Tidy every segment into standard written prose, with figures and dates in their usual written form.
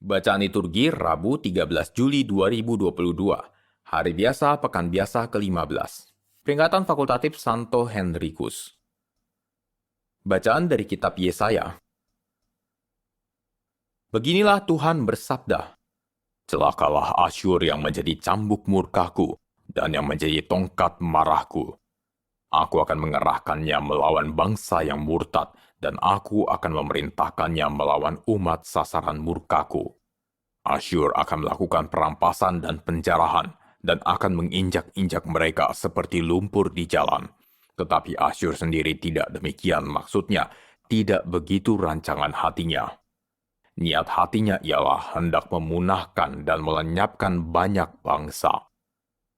Bacaan liturgi Rabu 13 Juli 2022, Hari Biasa Pekan Biasa ke-15. Peringatan Fakultatif Santo Henrikus. Bacaan dari Kitab Yesaya. Beginilah Tuhan bersabda, "Celakalah Asyur yang menjadi cambuk murkaku dan yang menjadi tongkat marahku. Aku akan mengerahkannya melawan bangsa yang murtad, dan aku akan memerintahkannya melawan umat sasaran murkaku. Asyur akan melakukan perampasan dan penjarahan, dan akan menginjak-injak mereka seperti lumpur di jalan. Tetapi Asyur sendiri tidak demikian maksudnya, tidak begitu rancangan hatinya. Niat hatinya ialah hendak memunahkan dan melenyapkan banyak bangsa.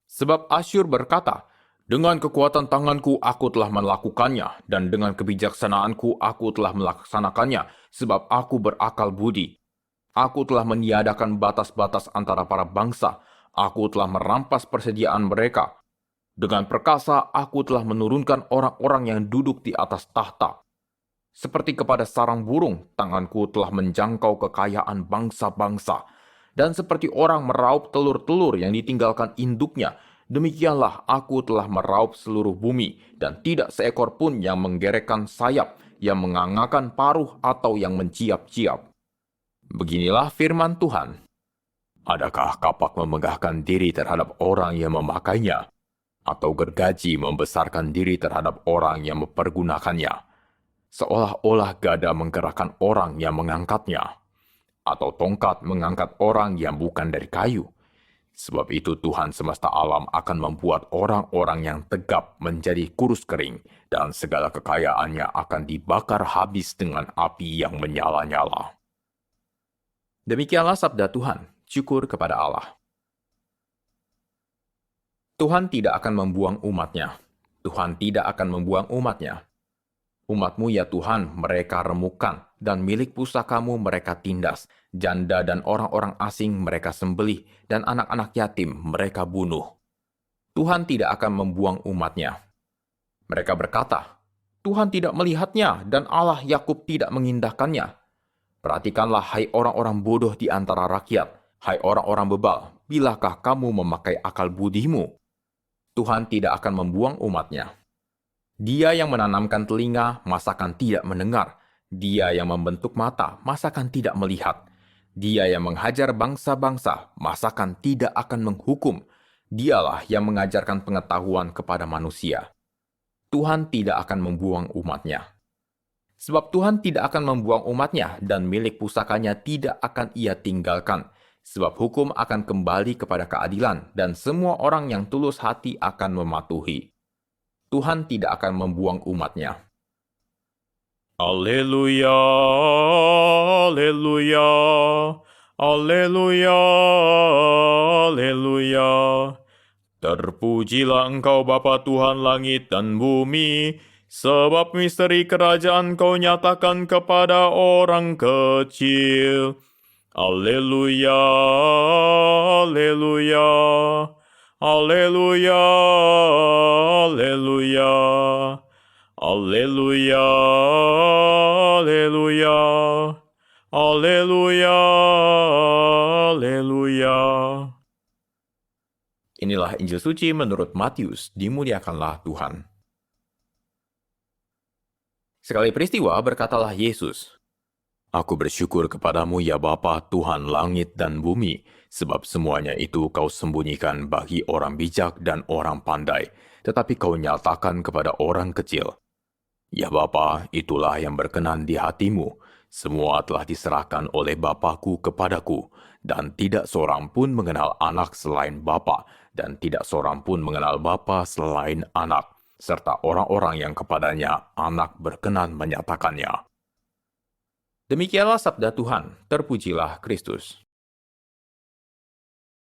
Sebab Asyur berkata, dengan kekuatan tanganku aku telah melakukannya, dan dengan kebijaksanaanku aku telah melaksanakannya, sebab aku berakal budi. Aku telah meniadakan batas-batas antara para bangsa, aku telah merampas persediaan mereka. Dengan perkasa aku telah menurunkan orang-orang yang duduk di atas tahta. Seperti kepada sarang burung, tanganku telah menjangkau kekayaan bangsa-bangsa. Dan seperti orang meraup telur-telur yang ditinggalkan induknya, demikianlah aku telah meraup seluruh bumi, dan tidak seekor pun yang menggerekkan sayap, yang mengangakan paruh atau yang menciap-ciap. Beginilah firman Tuhan. Adakah kapak memegahkan diri terhadap orang yang memakainya? Atau gergaji membesarkan diri terhadap orang yang mempergunakannya? Seolah-olah gada menggerakkan orang yang mengangkatnya, atau tongkat mengangkat orang yang bukan dari kayu. Sebab itu Tuhan semesta alam akan membuat orang-orang yang tegap menjadi kurus kering, dan segala kekayaannya akan dibakar habis dengan api yang menyala-nyala. Demikianlah sabda Tuhan, syukur kepada Allah. Tuhan tidak akan membuang umat-Nya. Tuhan tidak akan membuang umat-Nya. Umat-Mu ya Tuhan mereka remukan, dan milik pusakamu mereka tindas. Janda dan orang-orang asing mereka sembelih, dan anak-anak yatim mereka bunuh. Tuhan tidak akan membuang umat-Nya. Mereka berkata, Tuhan tidak melihatnya, dan Allah Yakub tidak mengindahkannya. Perhatikanlah hai orang-orang bodoh di antara rakyat, hai orang-orang bebal, bilakah kamu memakai akal budimu? Tuhan tidak akan membuang umat-Nya. Dia yang menanamkan telinga, masakan tidak mendengar. Dia yang membentuk mata, masakan tidak melihat. Dia yang menghajar bangsa-bangsa, masakan tidak akan menghukum. Dialah yang mengajarkan pengetahuan kepada manusia. Tuhan tidak akan membuang umat-Nya. Sebab Tuhan tidak akan membuang umat-Nya, dan milik pusakanya tidak akan Ia tinggalkan. Sebab hukum akan kembali kepada keadilan, dan semua orang yang tulus hati akan mematuhi. Tuhan tidak akan membuang umat-Nya. Alleluia, alleluia, alleluia, alleluia. Terpujilah Engkau Bapa Tuhan langit dan bumi, sebab misteri kerajaan Kau nyatakan kepada orang kecil. Alleluia, alleluia, alleluia, alleluia. Alleluia, alleluia, alleluia, alleluia. Inilah Injil Suci menurut Matius, dimuliakanlah Tuhan. Sekali peristiwa berkatalah Yesus, Aku bersyukur kepadamu ya Bapa Tuhan langit dan bumi, sebab semuanya itu Kau sembunyikan bagi orang bijak dan orang pandai, tetapi Kau nyatakan kepada orang kecil. Ya Bapa, itulah yang berkenan di hatimu. Semua telah diserahkan oleh Bapakku kepadaku, dan tidak seorang pun mengenal anak selain Bapa, dan tidak seorang pun mengenal Bapa selain anak, serta orang-orang yang kepadanya anak berkenan menyatakannya. Demikianlah sabda Tuhan, terpujilah Kristus.